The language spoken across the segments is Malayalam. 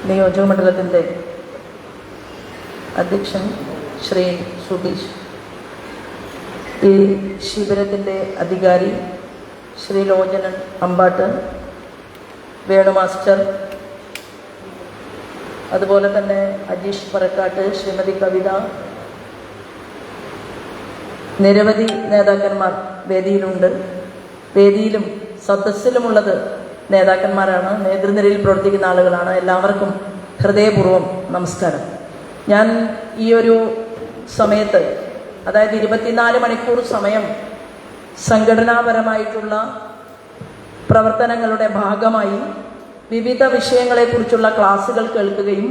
നിയോജകമണ്ഡലത്തിൻ്റെ അധ്യക്ഷൻ ശ്രീ സുബീഷ്, ഈ ശിബിരത്തിൻ്റെ അധികാരി ശ്രീ ലോചനൻ അമ്പാട്ട്, വേണു മാസ്റ്റർ, അതുപോലെ തന്നെ അജീഷ് പറക്കാട്ട്, ശ്രീമതി കവിത, നിരവധി നേതാക്കന്മാർ വേദിയിലുണ്ട്. വേദിയിലും സദസ്സിലുമുള്ളത് നേതാക്കന്മാരാണ്, നേതൃനിരയിൽ പ്രവർത്തിക്കുന്ന ആളുകളാണ്. എല്ലാവർക്കും ഹൃദയപൂർവ്വം നമസ്കാരം. ഞാൻ ഈ ഒരു സമയത്ത്, അതായത് 24 മണിക്കൂർ സമയം സംഘടനാപരമായിട്ടുള്ള പ്രവർത്തനങ്ങളുടെ ഭാഗമായി വിവിധ വിഷയങ്ങളെക്കുറിച്ചുള്ള ക്ലാസുകൾ കേൾക്കുകയും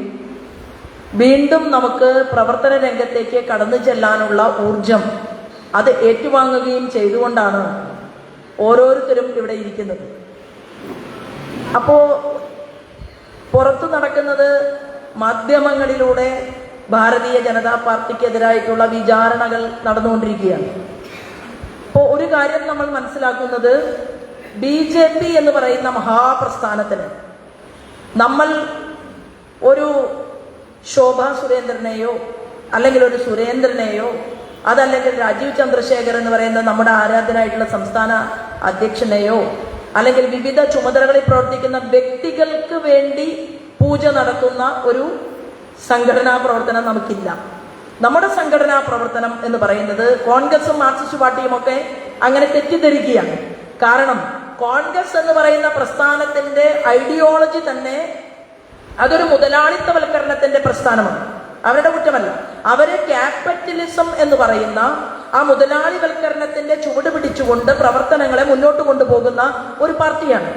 വീണ്ടും നമുക്ക് പ്രവർത്തന രംഗത്തേക്ക് കടന്നു ചെല്ലാനുള്ള ഊർജം അത് ഏറ്റുവാങ്ങുകയും ചെയ്തുകൊണ്ടാണ് ഓരോരുത്തരും ഇവിടെ ഇരിക്കുന്നത്. അപ്പോൾ പുറത്തു നടക്കുന്നത് മാധ്യമങ്ങളിലൂടെ ഭാരതീയ ജനതാ പാർട്ടിക്കെതിരായിട്ടുള്ള വിചാരണകൾ നടന്നുകൊണ്ടിരിക്കുകയാണ്. അപ്പോൾ ഒരു കാര്യം നമ്മൾ മനസ്സിലാക്കുന്നത്, BJP എന്ന് പറയുന്ന മഹാപ്രസ്ഥാനത്തിന് നമ്മൾ ഒരു ശോഭാ സുരേന്ദ്രനെയോ അല്ലെങ്കിൽ ഒരു സുരേന്ദ്രനെയോ അതല്ലെങ്കിൽ രാജീവ് ചന്ദ്രശേഖർ എന്ന് പറയുന്ന നമ്മുടെ ആരാധനായിട്ടുള്ള സംസ്ഥാന അധ്യക്ഷനെയോ അല്ലെങ്കിൽ വിവിധ ചുമതലകളിൽ പ്രവർത്തിക്കുന്ന വ്യക്തികൾക്ക് വേണ്ടി പൂജ നടത്തുന്ന ഒരു സംഘടനാ പ്രവർത്തനം നമുക്കില്ല. നമ്മുടെ സംഘടനാ പ്രവർത്തനം എന്ന് പറയുന്നത് കോൺഗ്രസും മാർക്സിസ്റ്റ് പാർട്ടിയും ഒക്കെ അങ്ങനെ തെറ്റിദ്ധരിക്കുകയാണ്. കാരണം കോൺഗ്രസ് എന്ന് പറയുന്ന പ്രസ്ഥാനത്തിന്റെ ഐഡിയോളജി തന്നെ അതൊരു മുതലാളിത്തവൽക്കരണത്തിന്റെ പ്രസ്ഥാനമാണ്. അവരുടെ കുറ്റമല്ല. അവര് ക്യാപിറ്റലിസം എന്ന് പറയുന്ന ആ മുതലാളിവൽക്കരണത്തിന്റെ ചുവട് പിടിച്ചുകൊണ്ട് പ്രവർത്തനങ്ങളെ മുന്നോട്ട് കൊണ്ടുപോകുന്ന ഒരു പാർട്ടിയാണ്.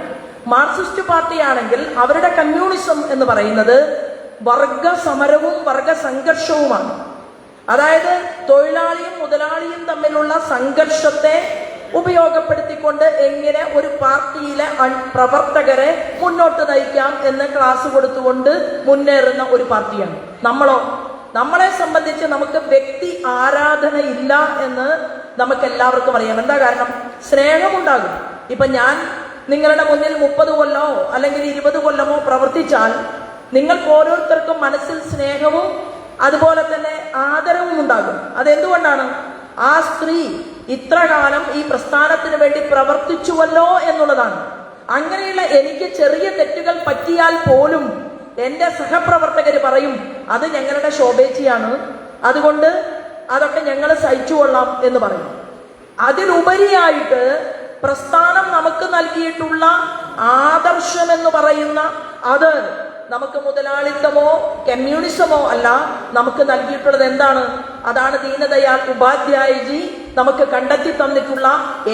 മാർക്സിസ്റ്റ് പാർട്ടിയാണെങ്കിൽ അവരുടെ കമ്മ്യൂണിസം എന്ന് പറയുന്നത് വർഗ സമരവും വർഗ സംഘർഷവുമാണ്. അതായത് തൊഴിലാളിയും മുതലാളിയും തമ്മിലുള്ള സംഘർഷത്തെ ഉപയോഗപ്പെടുത്തിക്കൊണ്ട് എങ്ങനെ ഒരു പാർട്ടിയിലെ പ്രവർത്തകരെ മുന്നോട്ട് നയിക്കാം എന്ന് ക്ലാസ് കൊടുത്തുകൊണ്ട് മുന്നേറുന്ന ഒരു പാർട്ടിയാണ്. നമ്മളെ സംബന്ധിച്ച് നമുക്ക് വ്യക്തി ആരാധന ഇല്ല എന്ന് നമുക്ക് എല്ലാവർക്കും അറിയാം. എന്താ കാരണം? സ്നേഹമുണ്ടാകും. ഇപ്പൊ ഞാൻ നിങ്ങളുടെ മുന്നിൽ 30 കൊല്ലമോ അല്ലെങ്കിൽ 20 കൊല്ലമോ പ്രവർത്തിച്ചാൽ നിങ്ങൾക്ക് ഓരോരുത്തർക്കും മനസ്സിൽ സ്നേഹവും അതുപോലെ തന്നെ ആദരവും ഉണ്ടാകും. അതെന്തുകൊണ്ടാണ്? ആ സ്ത്രീ ഇത്ര കാലം ഈ പ്രസ്ഥാനത്തിന് വേണ്ടി പ്രവർത്തിച്ചുവല്ലോ എന്നുള്ളതാണ്. അങ്ങനെയുള്ള എനിക്ക് ചെറിയ തെറ്റുകൾ പറ്റിയാൽ പോലും എൻ്റെ സഹപ്രവർത്തകർ പറയും അത് ഞങ്ങളുടെ ശോഭേച്ചിയാണ്, അതുകൊണ്ട് അതൊക്കെ ഞങ്ങൾ സഹിച്ചുകൊള്ളാം എന്ന് പറയും. അതിലുപരിയായിട്ട് പ്രസ്ഥാനം നമുക്ക് നൽകിയിട്ടുള്ള ആദർശം എന്ന് പറയുന്ന അത് നമുക്ക് മുതലാളിത്തമോ കമ്മ്യൂണിസമോ അല്ല, നമുക്ക് നൽകിയിട്ടുള്ളത് എന്താണ്? അതാണ് ദീനദയാൽ ഉപാധ്യായജി നമുക്ക് കണ്ടെത്തി തന്നിട്ടുള്ള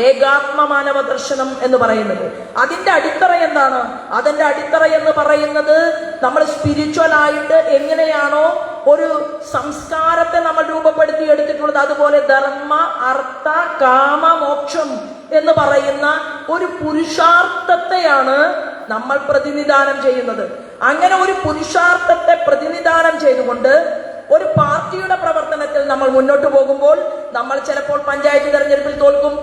ഏകാത്മ മാനവ ദർശനം എന്ന് പറയുന്നത്. അതിന്റെ അടിത്തറ എന്താണ്? അതിന്റെ അടിത്തറ എന്ന് പറയുന്നത് നമ്മൾ സ്പിരിച്വൽ ആയിട്ട് എങ്ങനെയാണോ ഒരു സംസ്കാരത്തെ നമ്മൾ രൂപപ്പെടുത്തി എടുത്തിട്ടുള്ളത്, അതുപോലെ ധർമ്മ അർത്ഥ കാമ മോക്ഷം എന്ന് പറയുന്ന ഒരു പുരുഷാർത്ഥത്തെയാണ് നമ്മൾ പ്രതിനിധാനം ചെയ്യുന്നത്. അങ്ങനെ ഒരു പുരുഷാർത്ഥത്തെ പ്രതിനിധാനം ചെയ്തുകൊണ്ട് ഒരു പാർട്ടിയുടെ പ്രവർത്തനത്തിൽ നമ്മൾ മുന്നോട്ട് പോകുമ്പോൾ നമ്മൾ ചിലപ്പോൾ പഞ്ചായത്ത് തെരഞ്ഞെടുപ്പിൽ തോൽക്കും,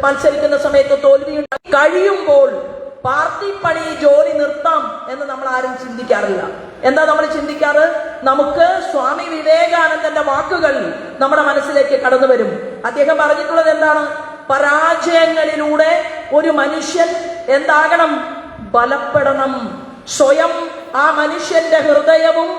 മത്സരിക്കുന്ന സമയത്ത് തോൽവിയുണ്ടായി കഴിയുമ്പോൾ പാർട്ടി പണി ജോലി നിർത്താം എന്ന് നമ്മൾ ആരും ചിന്തിക്കാറില്ല. എന്താ നമ്മൾ ചിന്തിക്കാറ്? നമുക്ക് സ്വാമി വിവേകാനന്ദന്റെ വാക്കുകൾ നമ്മുടെ മനസ്സിലേക്ക് കടന്നു വരും. അദ്ദേഹം പറഞ്ഞിട്ടുള്ളത് എന്താണ്? പരാജയങ്ങളിലൂടെ ഒരു മനുഷ്യൻ എന്താകണം? ബലപ്പെടണം. സ്വയം ആ മനുഷ്യന്റെ ഹൃദയവും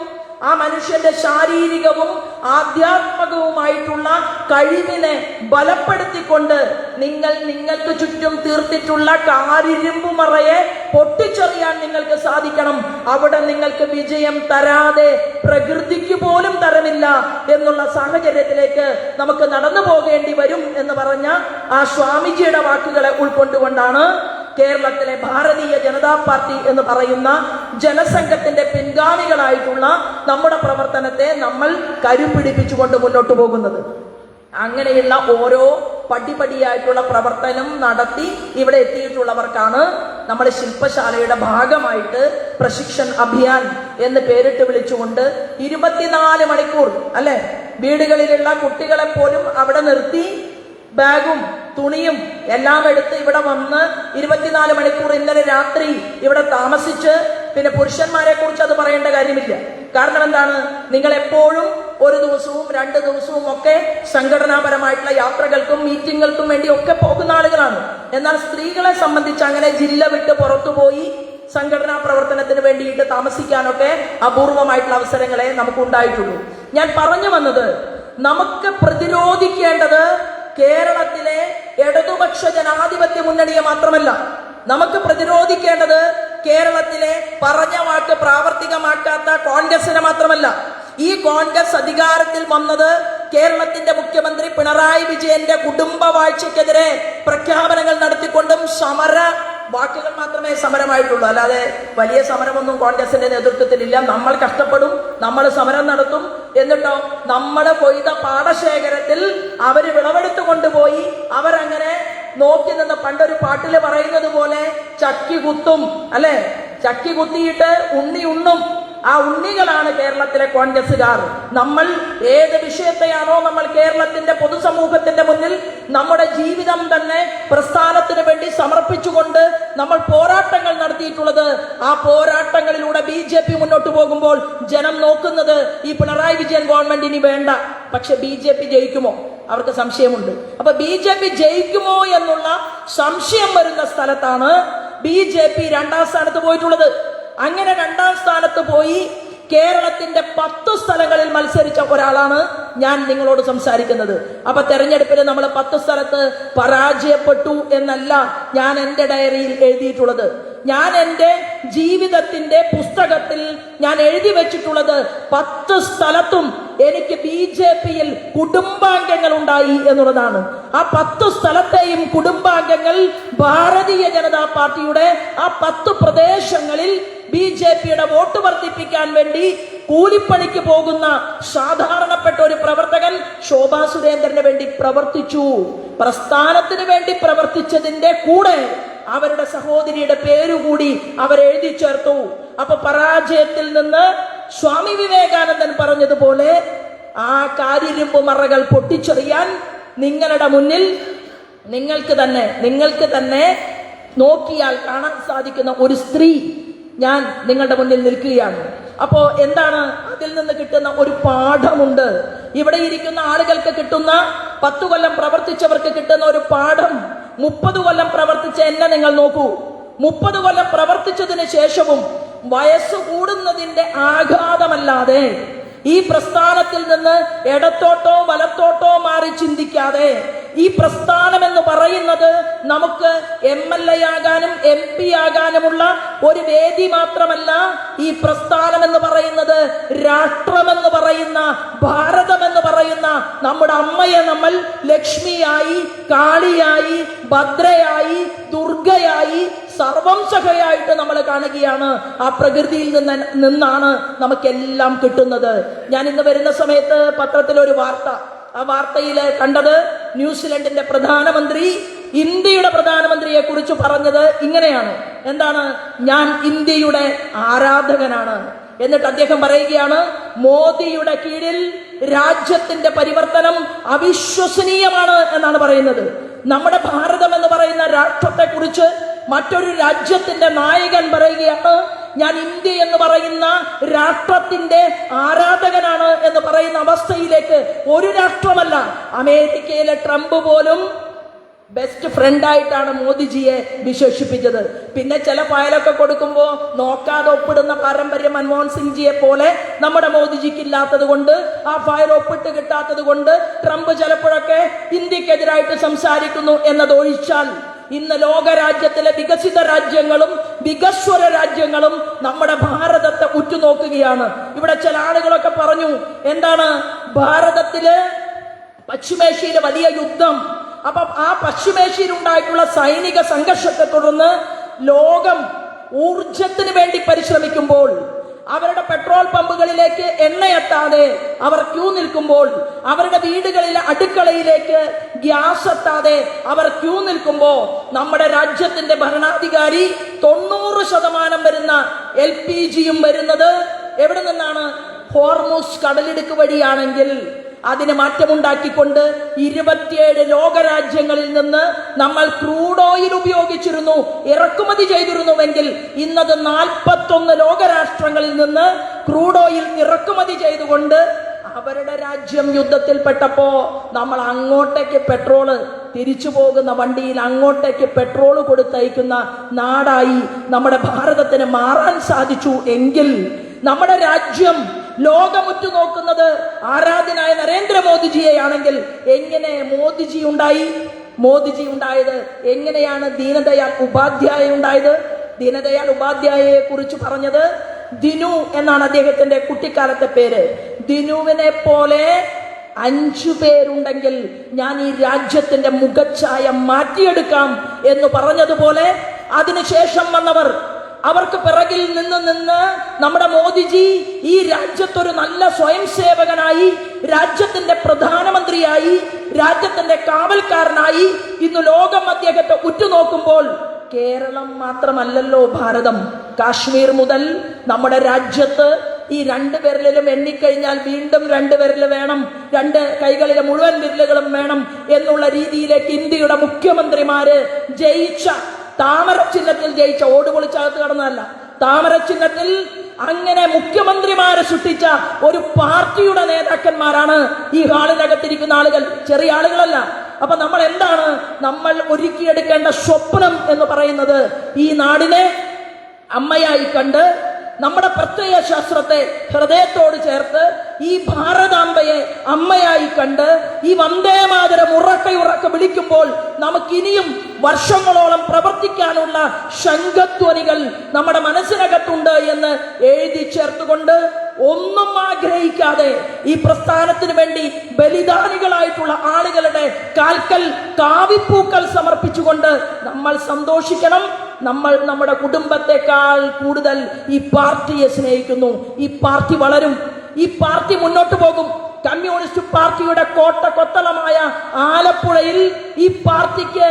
ആ മനുഷ്യന്റെ ശാരീരികവും ആധ്യാത്മികവുമായിട്ടുള്ള കഴിവിനെ ബലപ്പെടുത്തിക്കൊണ്ട് നിങ്ങൾക്ക് ചുറ്റും തീർത്തിട്ടുള്ള കാരിരുമ്പുമറയെ പൊട്ടിച്ചെറിയാൻ നിങ്ങൾക്ക് സാധിക്കണം. അവിടെ നിങ്ങൾക്ക് വിജയം തരാതെ പ്രകൃതിക്ക് പോലും തരമില്ല എന്നുള്ള സാഹചര്യത്തിലേക്ക് നമുക്ക് നടന്നു പോകേണ്ടി വരും എന്ന് പറഞ്ഞ ആ സ്വാമിജിയുടെ വാക്കുകളെ ഉൾക്കൊണ്ടുകൊണ്ടാണ് കേരളത്തിലെ ഭാരതീയ ജനതാ പാർട്ടി എന്ന് പറയുന്ന ജനസംഘത്തിന്റെ പിൻഗാമികളായിട്ടുള്ള നമ്മുടെ പ്രവർത്തനത്തെ നമ്മൾ കരുപിടിപ്പിച്ചുകൊണ്ട് മുന്നോട്ട് പോകുന്നത്. അങ്ങനെയുള്ള ഓരോ പടിപടിയായിട്ടുള്ള പ്രവർത്തനം നടത്തി ഇവിടെ എത്തിയിട്ടുള്ളവർക്കാണ് നമ്മൾ ശില്പശാലയുടെ ഭാഗമായിട്ട് പ്രശിക്ഷൺ അഭിയാൻ എന്ന് പേരിട്ട് വിളിച്ചുകൊണ്ട് 24 മണിക്കൂർ അല്ലെ, വീടുകളിലുള്ള കുട്ടികളെ പോലും അവിടെ നിർത്തി ബാഗും തുണിയും എല്ലാം എടുത്ത് ഇവിടെ വന്ന് 24 മണിക്കൂർ ഇന്നലെ രാത്രി ഇവിടെ താമസിച്ച് പിന്നെ പുരുഷന്മാരെ കുറിച്ച് അത് പറയേണ്ട കാര്യമില്ല. കാരണം എന്താണ്, നിങ്ങൾ എപ്പോഴും ഒരു ദിവസവും 2 ദിവസവും ഒക്കെ സംഘടനാപരമായിട്ടുള്ള യാത്രകൾക്കും മീറ്റിങ്ങുകൾക്കും വേണ്ടി ഒക്കെ പോകുന്ന ആളുകളാണ്. എന്നാൽ സ്ത്രീകളെ സംബന്ധിച്ച് അങ്ങനെ ജില്ല വിട്ട് പുറത്തുപോയി സംഘടനാ പ്രവർത്തനത്തിന് വേണ്ടിയിട്ട് താമസിക്കാനൊക്കെ അപൂർവമായിട്ടുള്ള അവസരങ്ങളെ നമുക്ക് ഉണ്ടായിട്ടുള്ളൂ. ഞാൻ പറഞ്ഞു വന്നത്, നമുക്ക് പ്രതിരോധിക്കേണ്ടത് കേരളത്തിലെ ഇടതുപക്ഷ ജനാധിപത്യ മുന്നണിയെ മാത്രമല്ല, നമുക്ക് പ്രതിരോധിക്കേണ്ടത് കേരളത്തിലെ പറഞ്ഞ വാക്ക് പ്രാവർത്തികമാക്കാത്ത കോൺഗ്രസിനെ മാത്രമല്ല. ഈ കോൺഗ്രസ് അധികാരത്തിൽ വന്നത് കേരളത്തിന്റെ മുഖ്യമന്ത്രി പിണറായി വിജയന്റെ കുടുംബവാഴ്ചയ്ക്കെതിരെ പ്രഖ്യാപനങ്ങൾ നടത്തിക്കൊണ്ടും സമര വാക്കുകൾ മാത്രമേ സമരമായിട്ടുള്ളൂ. അല്ലാതെ വലിയ സമരമൊന്നും കോൺഗ്രസിന്റെ നേതൃത്വത്തിലില്ല. നമ്മൾ കഷ്ടപ്പെടും, നമ്മൾ സമരം നടത്തും, എന്നിട്ടോ നമ്മൾ കൊയ്ത പാടശേഖരത്തിൽ അവര് വിളവെടുത്തു കൊണ്ടുപോയി അവരങ്ങനെ നോക്കി നിന്ന് പണ്ടൊരു പാട്ടില് പറയുന്നത് പോലെ ചക്കി കുത്തും, അല്ലെ? ചക്കി കുത്തിയിട്ട് ഉണ്ണി ഉണ്ണും. ആ ഉണ്ണികളാണ് കേരളത്തിലെ കോൺഗ്രസുകാർ. നമ്മൾ ഏത് വിഷയത്തെയാണോ നമ്മൾ കേരളത്തിന്റെ പൊതുസമൂഹത്തിന്റെ മുന്നിൽ നമ്മുടെ ജീവിതം തന്നെ പ്രസ്ഥാനത്തിന് വേണ്ടി സമർപ്പിച്ചുകൊണ്ട് നമ്മൾ പോരാട്ടങ്ങൾ നടത്തിയിട്ടുള്ളത്, ആ പോരാട്ടങ്ങളിലൂടെ BJP മുന്നോട്ട് പോകുമ്പോൾ ജനം നോക്കുന്നത് ഈ പിണറായി വിജയൻ ഗവൺമെന്റ് ഇനി വേണ്ട. പക്ഷെ BJP ജയിക്കുമോ? അവർക്ക് സംശയമുണ്ട്. അപ്പൊ BJP ജയിക്കുമോ എന്നുള്ള സംശയം വരുന്ന സ്ഥലത്താണ് BJP 2ാം സ്ഥാനത്ത് പോയിട്ടുള്ളത്. അങ്ങനെ 2ാം സ്ഥാനത്ത് പോയി കേരളത്തിന്റെ 10 സ്ഥലങ്ങളിൽ മത്സരിച്ച ഒരാളാണ് ഞാൻ നിങ്ങളോട് സംസാരിക്കുന്നത്. അപ്പൊ തെരഞ്ഞെടുപ്പിൽ നമ്മൾ 10 സ്ഥലത്ത് പരാജയപ്പെട്ടു എന്നല്ല ഞാൻ എന്റെ ഡയറിയിൽ എഴുതിയിട്ടുള്ളത്. ഞാൻ എന്റെ ജീവിതത്തിന്റെ പുസ്തകത്തിൽ ഞാൻ എഴുതി വെച്ചിട്ടുള്ളത് 10 സ്ഥലത്തും എനിക്ക് BJPയിൽ കുടുംബാംഗങ്ങൾ ഉണ്ടായി എന്നുള്ളതാണ്. ആ 10 സ്ഥലത്തെയും കുടുംബാംഗങ്ങൾ ഭാരതീയ ജനതാ പാർട്ടിയുടെ ആ 10 പ്രദേശങ്ങളിൽ BJPയുടെ വോട്ട് വർദ്ധിപ്പിക്കാൻ വേണ്ടി കൂലിപ്പണിക്ക് പോകുന്ന സാധാരണപ്പെട്ട ഒരു പ്രവർത്തകൻ ശോഭാ സുരേന്ദ്രന് വേണ്ടി പ്രവർത്തിച്ചു. പ്രസ്ഥാനത്തിന് വേണ്ടി പ്രവർത്തിച്ചതിന്റെ കൂടെ അവരുടെ സഹോദരിയുടെ പേരുകൂടി അവരെഴുതി ചേർത്തു. അപ്പൊ പരാജയത്തിൽ നിന്ന് സ്വാമി വിവേകാനന്ദൻ പറഞ്ഞതുപോലെ ആ കാരിരുമ്പ് മറകൾ പൊട്ടിച്ചെറിയാൻ നിങ്ങളുടെ മുന്നിൽ നിങ്ങൾക്ക് തന്നെ നോക്കിയാൽ കാണാൻ സാധിക്കുന്ന ഒരു സ്ത്രീ ഞാൻ നിങ്ങളുടെ മുന്നിൽ നിൽക്കുകയാണ്. അപ്പോ എന്താണ് അതിൽ നിന്ന് കിട്ടുന്ന ഒരു പാഠമുണ്ട്. ഇവിടെ ഇരിക്കുന്ന ആളുകൾക്ക് കിട്ടുന്ന 10 കൊല്ലം പ്രവർത്തിച്ചവർക്ക് കിട്ടുന്ന ഒരു പാഠം 30 കൊല്ലം പ്രവർത്തിച്ച എന്നെ നിങ്ങൾ നോക്കൂ. 30 കൊല്ലം പ്രവർത്തിച്ചതിന് ശേഷവും വയസ്സ് കൂടുന്നതിന്റെ ആഘാതമല്ലാതെ ഈ പ്രസ്ഥാനത്തിൽ നിന്ന് ഇടത്തോട്ടോ വലത്തോട്ടോ മാറി ചിന്തിക്കാതെ, ഈ പ്രസ്ഥാനം എന്ന് പറയുന്നത് നമുക്ക് MLA ആകാനും MP ആകാനുമുള്ള ഒരു വേദി മാത്രമല്ല. ഈ പ്രസ്ഥാനം എന്ന് പറയുന്നത് രാഷ്ട്രമെന്ന് പറയുന്ന, ഭാരതമെന്ന് പറയുന്ന നമ്മുടെ അമ്മയെ നമ്മൾ ലക്ഷ്മിയായി, കാളിയായി, ഭദ്രയായി, ദുർഗയായി, സർവം സഹയായിട്ട് നമ്മൾ കാണുകയാണ്. ആ പ്രകൃതിയിൽ നിന്നാണ് നമുക്കെല്ലാം കിട്ടുന്നത്. ഞാൻ ഇന്ന് വരുന്ന സമയത്ത് പത്രത്തിലൊരു വാർത്ത, ആ വാർത്തയിൽ കണ്ടത് ന്യൂസിലൻഡിന്റെ പ്രധാനമന്ത്രി ഇന്ത്യയുടെ പ്രധാനമന്ത്രിയെ കുറിച്ച് പറഞ്ഞത് ഇങ്ങനെയാണ്. എന്താണ്? ഞാൻ ഇന്ത്യയുടെ ആരാധകനാണ്. എന്നിട്ട് അദ്ദേഹം പറയുകയാണ്, മോദിയുടെ കീഴിൽ രാജ്യത്തിന്റെ പരിവർത്തനം അവിശ്വസനീയമാണ് എന്നാണ് പറയുന്നത്. നമ്മുടെ ഭാരതം എന്ന് പറയുന്ന രാഷ്ട്രത്തെ കുറിച്ച് മറ്റൊരു രാജ്യത്തിന്റെ നായകൻ പറയുകയാണ്, ഞാൻ ഇന്ത്യ എന്ന് പറയുന്ന രാഷ്ട്രത്തിന്റെ ആരാധകനാണ് എന്ന് പറയുന്ന അവസ്ഥയിലേക്ക് ഒരു രാഷ്ട്രമല്ല, അമേരിക്കയിലെ ട്രംപ് പോലും ബെസ്റ്റ് ഫ്രണ്ടായിട്ടാണ് മോദിജിയെ വിശേഷിപ്പിച്ചത്. പിന്നെ ചില ഫയലൊക്കെ കൊടുക്കുമ്പോൾ നോക്കാതെ ഒപ്പിടുന്ന പാരമ്പര്യം മൻമോഹൻ സിംഗ്ജിയെ പോലെ നമ്മുടെ മോദിജിക്ക് ഇല്ലാത്തത് കൊണ്ട്, ആ ഫയൽ ഒപ്പിട്ട് കിട്ടാത്തത് കൊണ്ട് ട്രംപ് ചിലപ്പോഴൊക്കെ ഇന്ത്യക്കെതിരായിട്ട് സംസാരിക്കുന്നു എന്നതൊഴിച്ചാൽ ഇന്ന് ലോകരാജ്യത്തിലെ വികസിത രാജ്യങ്ങളും വികസ്വര രാജ്യങ്ങളും നമ്മുടെ ഭാരതത്തെ ഉറ്റുനോക്കുകയാണ്. ഇവിടെ ചില ആളുകളൊക്കെ പറഞ്ഞു, എന്താണ് ഭാരതത്തില് പശ്ചിമേഷ്യയിലെ വലിയ യുദ്ധം, അപ്പൊ ആ പശ്ചിമേഷ്യയിൽ ഉണ്ടായിട്ടുള്ള സൈനിക സംഘർഷത്തെ തുടർന്ന് ലോകം ഊർജത്തിന് വേണ്ടി പരിശ്രമിക്കുമ്പോൾ, അവരുടെ പെട്രോൾ പമ്പുകളിലേക്ക് എണ്ണയെത്താതെ അവർ ക്യൂ നിൽക്കുമ്പോൾ, അവരുടെ വീടുകളിലെ അടുക്കളയിലേക്ക് ഗ്യാസ് എത്താതെ അവർ ക്യൂ നിൽക്കുമ്പോൾ, നമ്മുടെ രാജ്യത്തിന്റെ ഭരണാധികാരി 90% വരുന്ന LPGയും വരുന്നത് എവിടെ നിന്നാണ്? ഹോർമുസ് കടലിടുക്ക് വഴിയാണെങ്കിൽ അതിന് മാറ്റമുണ്ടാക്കിക്കൊണ്ട് 27 ലോകരാജ്യങ്ങളിൽ നിന്ന് നമ്മൾ ക്രൂഡ് ഓയിൽ ഉപയോഗിച്ചിരുന്നു, ഇറക്കുമതി ചെയ്തിരുന്നുവെങ്കിൽ ഇന്നത് 41 ലോകരാഷ്ട്രങ്ങളിൽ നിന്ന് ക്രൂഡ് ഓയിൽ ഇറക്കുമതി ചെയ്തുകൊണ്ട് അവരുടെ രാജ്യം യുദ്ധത്തിൽപ്പെട്ടപ്പോ നമ്മൾ അങ്ങോട്ടേക്ക് പെട്രോള് തിരിച്ചു പോകുന്ന വണ്ടിയിൽ അങ്ങോട്ടേക്ക് പെട്രോൾ കൊടുത്തയക്കുന്ന നാടായി നമ്മുടെ ഭാരതത്തിന് മാറാൻ സാധിച്ചു എങ്കിൽ നമ്മുടെ രാജ്യം ലോകമുറ്റു നോക്കുന്നത് ആരാധ്യനായ നരേന്ദ്രമോദിജിയെയാണെങ്കിൽ എങ്ങനെ മോദിജി ഉണ്ടായത് എങ്ങനെയാണ് ദീനദയാൽ ഉപാധ്യായ ഉണ്ടായത്? ദീനദയാൽ ഉപാധ്യായയെ കുറിച്ച് പറഞ്ഞത് ദിനു എന്നാണ് അദ്ദേഹത്തിന്റെ കുട്ടിക്കാലത്തെ പേര്. ദിനുവിനെ പോലെ 5 പേരുണ്ടെങ്കിൽ ഞാൻ ഈ രാജ്യത്തിന്റെ മുഖച്ഛായ മാറ്റിയെടുക്കാം എന്ന് പറഞ്ഞതുപോലെ അതിനുശേഷം വന്നവർ, അവർക്ക് പിറകിൽ നിന്ന് നമ്മുടെ മോദിജി ഈ രാജ്യത്തൊരു നല്ല സ്വയം സേവകനായി, രാജ്യത്തിന്റെ പ്രധാനമന്ത്രിയായി, രാജ്യത്തിന്റെ കാവൽക്കാരനായി ഇന്ന് ലോകം അദ്ദേഹത്തെ ഉറ്റുനോക്കുമ്പോൾ കേരളം മാത്രമല്ലല്ലോ ഭാരതം, കാശ്മീർ മുതൽ നമ്മുടെ രാജ്യത്ത് ഈ 2 വിരലിലും എണ്ണിക്കഴിഞ്ഞാൽ വീണ്ടും 2 വിരൽ വേണം, 2 കൈകളിലെ മുഴുവൻ വിരലുകളും വേണം എന്നുള്ള രീതിയിലേക്ക് ഇന്ത്യയുടെ മുഖ്യമന്ത്രിമാര് ജയിച്ച, താമര ചിഹ്നത്തിൽ ജയിച്ച, ഓട് പൊളിച്ചകത്ത് കടന്നതല്ല, താമര ചിഹ്നത്തിൽ അങ്ങനെ മുഖ്യമന്ത്രിമാരെ സൃഷ്ടിച്ച ഒരു പാർട്ടിയുടെ നേതാക്കന്മാരാണ് ഈ ഹാളിനകത്തിരിക്കുന്ന ആളുകൾ, ചെറിയ ആളുകളല്ല. അപ്പൊ നമ്മൾ ഒരുക്കിയെടുക്കേണ്ട സ്വപ്നം എന്ന് പറയുന്നത് ഈ നാടിനെ അമ്മയായി കണ്ട്, നമ്മുടെ പ്രത്യയ ശാസ്ത്രത്തെ ഹൃദയത്തോട് ചേർത്ത്, ഈ ഭാരതാംബയെ അമ്മയായി കണ്ട്, ഈ വന്ദേ മാതരം ഉറക്കെ വിളിക്കുമ്പോൾ നമുക്കിനിയും വർഷങ്ങളോളം പ്രവർത്തിക്കാനുള്ള ശംഖധ്വനികൾ നമ്മുടെ മനസ്സിനകത്തുണ്ട് എന്ന് എഴുതി ചേർത്തുകൊണ്ട്, ഒന്നും ആഗ്രഹിക്കാതെ ഈ പ്രസ്ഥാനത്തിന് വേണ്ടി ബലിദാനികളായിട്ടുള്ള ആളുകളുടെ കാൽക്കൽ കാവിപ്പൂക്കൾ സമർപ്പിച്ചുകൊണ്ട് നമ്മൾ സന്തോഷിക്കണം. നമ്മൾ നമ്മുടെ കുടുംബത്തെക്കാൾ കൂടുതൽ ഈ പാർട്ടിയെ സ്നേഹിക്കുന്നു. ഈ പാർട്ടി വളരും, ഈ പാർട്ടി മുന്നോട്ട് പോകും. കമ്മ്യൂണിസ്റ്റ് പാർട്ടിയുടെ കോട്ടകൊത്തളമായ ആലപ്പുഴയിൽ ഈ പാർട്ടിക്ക്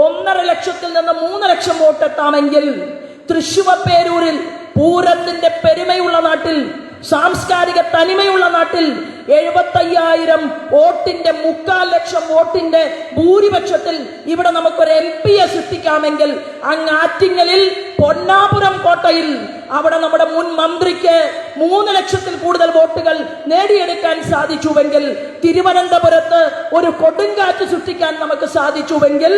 1.5 ലക്ഷത്തിൽ നിന്ന് 3 ലക്ഷം വോട്ടെത്താമെങ്കിൽ തൃശ്ശൂർപേരൂരിൽ പൂരത്തിന്റെ പെരുമയുള്ള നാട്ടിൽ, സാംസ്കാരിക തനിമയുള്ള നാട്ടിൽ 75,000 വോട്ടിന്റെ 3/4 ലക്ഷം വോട്ടിന്റെ ഭൂരിപക്ഷത്തിൽ ഇവിടെ നമുക്കൊരു MP സൃഷ്ടിക്കാമെങ്കിൽ അങ്ങ് ആറ്റിങ്ങലിൽ പൊന്നാപുരം കോട്ടയിൽ അവിടെ നമ്മുടെ മുൻ മന്ത്രിക്ക് 3 ലക്ഷത്തിൽ കൂടുതൽ വോട്ടുകൾ നേടിയെടുക്കാൻ സാധിച്ചുവെങ്കിൽ, തിരുവനന്തപുരത്ത് ഒരു കൊടുങ്കാറ്റ് സൃഷ്ടിക്കാൻ നമുക്ക് സാധിച്ചുവെങ്കിൽ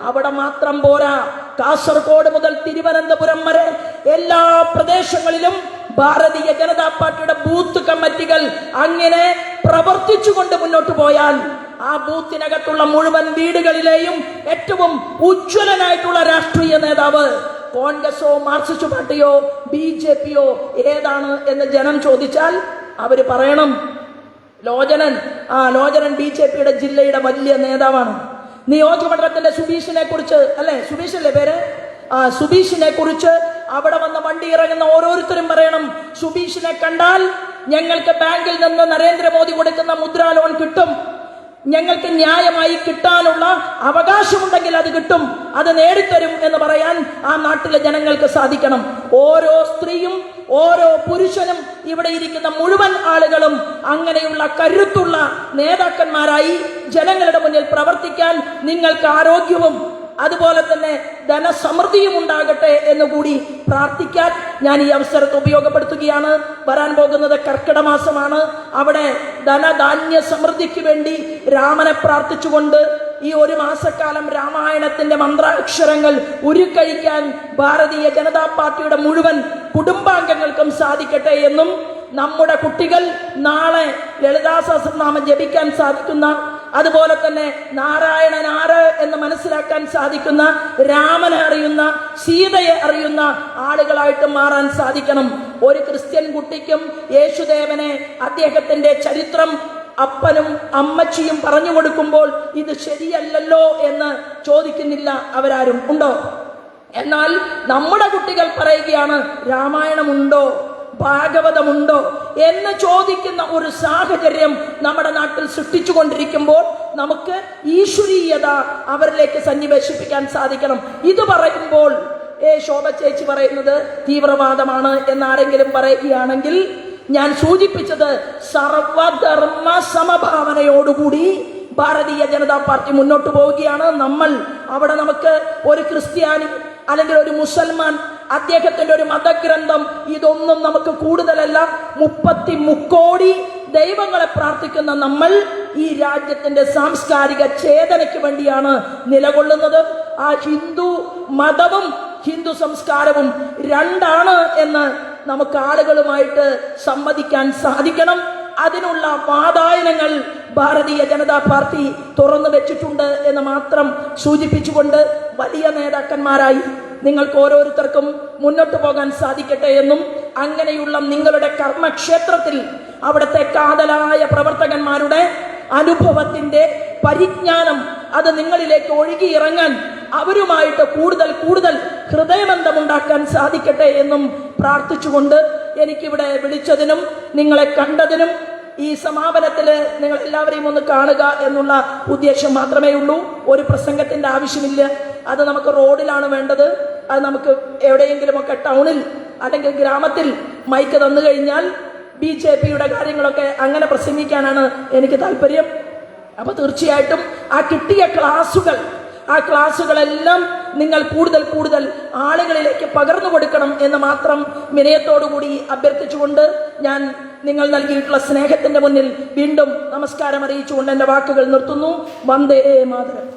അവിടെ മാത്രം പോരാ, കാസർഗോഡ് മുതൽ തിരുവനന്തപുരം വരെ എല്ലാ പ്രദേശങ്ങളിലും ഭാരതീയ ജനതാ പാർട്ടിയുടെ ബൂത്ത് കമ്മിറ്റികൾ അങ്ങനെ പ്രവർത്തിച്ചുകൊണ്ട് മുന്നോട്ട് പോയാൽ ആ ബൂത്തിനകത്തുള്ള മുഴുവൻ വീടുകളിലെയും ഏറ്റവും ഉജ്ജ്വലനായിട്ടുള്ള രാഷ്ട്രീയ നേതാവ് കോൺഗ്രസോ മാർക്സിസ്റ്റ് പാർട്ടിയോ BJPയോ ഏതാണ് എന്ന് ജനം ചോദിച്ചാൽ അവര് പറയണം ലോചനൻ. ലോചനൻ BJPയുടെ ജില്ലയുടെ വലിയ നേതാവാണ്. നിയോജകമണ്ഡലത്തിന്റെ സുബീഷിനെ കുറിച്ച് അല്ലെ, സുബീഷല്ലേ പേര്, സുബീഷിനെ കുറിച്ച് അവിടെ വന്ന് വണ്ടി ഇറങ്ങുന്ന ഓരോരുത്തരും പറയണം, സുബീഷിനെ കണ്ടാൽ ഞങ്ങൾക്ക് ബാങ്കിൽ നിന്ന് നരേന്ദ്രമോദി കൊടുക്കുന്ന മുദ്രാ ലോൺ കിട്ടും, ഞങ്ങൾക്ക് ന്യായമായി കിട്ടാനുള്ള അവകാശമുണ്ടെങ്കിൽ അത് കിട്ടും, അത് നേടിത്തരും എന്ന് പറയാൻ ആ നാട്ടിലെ ജനങ്ങൾക്ക് സാധിക്കണം. ഓരോ സ്ത്രീയും ഓരോ പുരുഷനും ഇവിടെ ഇരിക്കുന്ന മുഴുവൻ ആളുകളും അങ്ങനെയുള്ള കരുത്തുള്ള നേതാക്കന്മാരായി ജനങ്ങളുടെ മുന്നിൽ പ്രവർത്തിക്കാൻ നിങ്ങൾക്ക് ആരോഗ്യവും അതുപോലെ തന്നെ ധനസമൃദ്ധിയും ഉണ്ടാകട്ടെ എന്നുകൂടി പ്രാർത്ഥിക്കാൻ ഞാൻ ഈ അവസരത്തെ ഉപയോഗപ്പെടുത്തുകയാണ്. വരാൻ പോകുന്നത് കർക്കിടക മാസമാണ്. അവിടെ ധനധാന്യ സമൃദ്ധിക്ക് വേണ്ടി രാമനെ പ്രാർത്ഥിച്ചുകൊണ്ട് ഈ 1 മാസക്കാലം രാമായണത്തിന്റെ മന്ത്രാക്ഷരങ്ങൾ ഉരുക്കഴിക്കാൻ ഭാരതീയ ജനതാ പാർട്ടിയുടെ മുഴുവൻ കുടുംബാംഗങ്ങൾക്കും സാധിക്കട്ടെ എന്നും, നമ്മുടെ കുട്ടികൾ നാളെ ലളിതാ സഹസ്രനാമം ജപിക്കാൻ സാധിക്കുന്ന, അതുപോലെ തന്നെ നാരായണൻ ആര് എന്ന് മനസ്സിലാക്കാൻ സാധിക്കുന്ന, രാമനെ അറിയുന്ന, സീതയെ അറിയുന്ന ആളുകളായിട്ട് മാറാൻ സാധിക്കണം. ഒരു ക്രിസ്ത്യൻ കുട്ടിക്കും യേശുദേവനെ അദ്ദേഹത്തിന്റെ ചരിത്രം അപ്പനും അമ്മച്ചിയും പറഞ്ഞു കൊടുക്കുമ്പോൾ ഇത് ശരിയല്ലല്ലോ എന്ന് ചോദിക്കുന്നില്ല അവരാരും. ഉണ്ടോ? എന്നാൽ നമ്മുടെ കുട്ടികൾ പറയുകയാണ് രാമായണമുണ്ടോ, ഭാഗവതമുണ്ടോ എന്ന് ചോദിക്കുന്ന ഒരു സാഹചര്യം നമ്മുടെ നാട്ടിൽ സൃഷ്ടിച്ചുകൊണ്ടിരിക്കുമ്പോൾ നമുക്ക് ഈശ്വരീയത അവരിലേക്ക് സന്നിവേശിപ്പിക്കാൻ സാധിക്കണം. ഇത് പറയുമ്പോൾ ശോഭ ചേച്ചി പറയുന്നത് തീവ്രവാദമാണ് എന്നാരെങ്കിലും പറയുകയാണെങ്കിൽ ഞാൻ സൂചിപ്പിച്ചത് സർവധർമ്മ സമഭാവനയോടുകൂടി ഭാരതീയ ജനതാ പാർട്ടി മുന്നോട്ട് പോവുകയാണ്. അവിടെ നമുക്ക് ഒരു ക്രിസ്ത്യാനി അല്ലെങ്കിൽ ഒരു മുസൽമാൻ, അദ്ദേഹത്തിന്റെ ഒരു മതഗ്രന്ഥം, ഇതൊന്നും നമുക്ക് കൂടുതലല്ല. 33 കോടി ദൈവങ്ങളെ പ്രാർത്ഥിക്കുന്ന നമ്മൾ ഈ രാജ്യത്തിന്റെ സാംസ്കാരിക ചേതനയ്ക്ക് വേണ്ടിയാണ് നിലകൊള്ളുന്നത്. ആ ഹിന്ദു മതവും ഹിന്ദു സംസ്കാരവും രണ്ടാണ് എന്ന് നമുക്ക് ആളുകളുമായിട്ട് സമ്മതിക്കാൻ സാധിക്കണം. അതിനുള്ള വാതായനങ്ങൾ ഭാരതീയ ജനതാ പാർട്ടി തുറന്നു വെച്ചിട്ടുണ്ട് എന്ന് മാത്രം സൂചിപ്പിച്ചുകൊണ്ട് വലിയ നേതാക്കന്മാരായി നിങ്ങൾക്ക് ഓരോരുത്തർക്കും മുന്നോട്ട് പോകാൻ സാധിക്കട്ടെ എന്നും, അങ്ങനെയുള്ള നിങ്ങളുടെ കർമ്മക്ഷേത്രത്തിൽ അവിടുത്തെ കാതലായ പ്രവർത്തകന്മാരുടെ അനുഭവത്തിന്റെ പരിജ്ഞാനം അത് നിങ്ങളിലേക്ക് ഒഴുകിയിറങ്ങാൻ, അവരുമായിട്ട് കൂടുതൽ ഹൃദയബന്ധമുണ്ടാക്കാൻ സാധിക്കട്ടെ എന്നും പ്രാർത്ഥിച്ചുകൊണ്ട് എനിക്കിവിടെ വിളിച്ചതിനും നിങ്ങളെ കണ്ടതിനും ഈ സമാപനത്തില് നിങ്ങൾ എല്ലാവരെയും ഒന്ന് കാണുക എന്നുള്ള ഉദ്ദേശം മാത്രമേ ഉള്ളൂ. ഒരു പ്രസംഗത്തിന്റെ ആവശ്യമില്ല. അത് നമുക്ക് റോഡിലാണ് വേണ്ടത്. അത് നമുക്ക് എവിടെയെങ്കിലുമൊക്കെ ടൗണിൽ അല്ലെങ്കിൽ ഗ്രാമത്തിൽ മൈക്ക് തന്നു കഴിഞ്ഞാൽ BJPയുടെ കാര്യങ്ങളൊക്കെ അങ്ങനെ പ്രസംഗിക്കാനാണ് എനിക്ക് താല്പര്യം. അപ്പൊ തീർച്ചയായിട്ടും ആ കിട്ടിയ ആ ക്ലാസുകളെല്ലാം നിങ്ങൾ കൂടുതൽ ആളുകളിലേക്ക് പകർന്നു കൊടുക്കണം എന്ന് മാത്രം വിനയത്തോടുകൂടി അഭ്യർത്ഥിച്ചുകൊണ്ട് ഞാൻ നിങ്ങൾ നൽകിയിട്ടുള്ള സ്നേഹത്തിന്റെ മുന്നിൽ വീണ്ടും നമസ്കാരം അറിയിച്ചുകൊണ്ട് എന്റെ വാക്കുകൾ നിർത്തുന്നു. വന്ദേ മാതരം.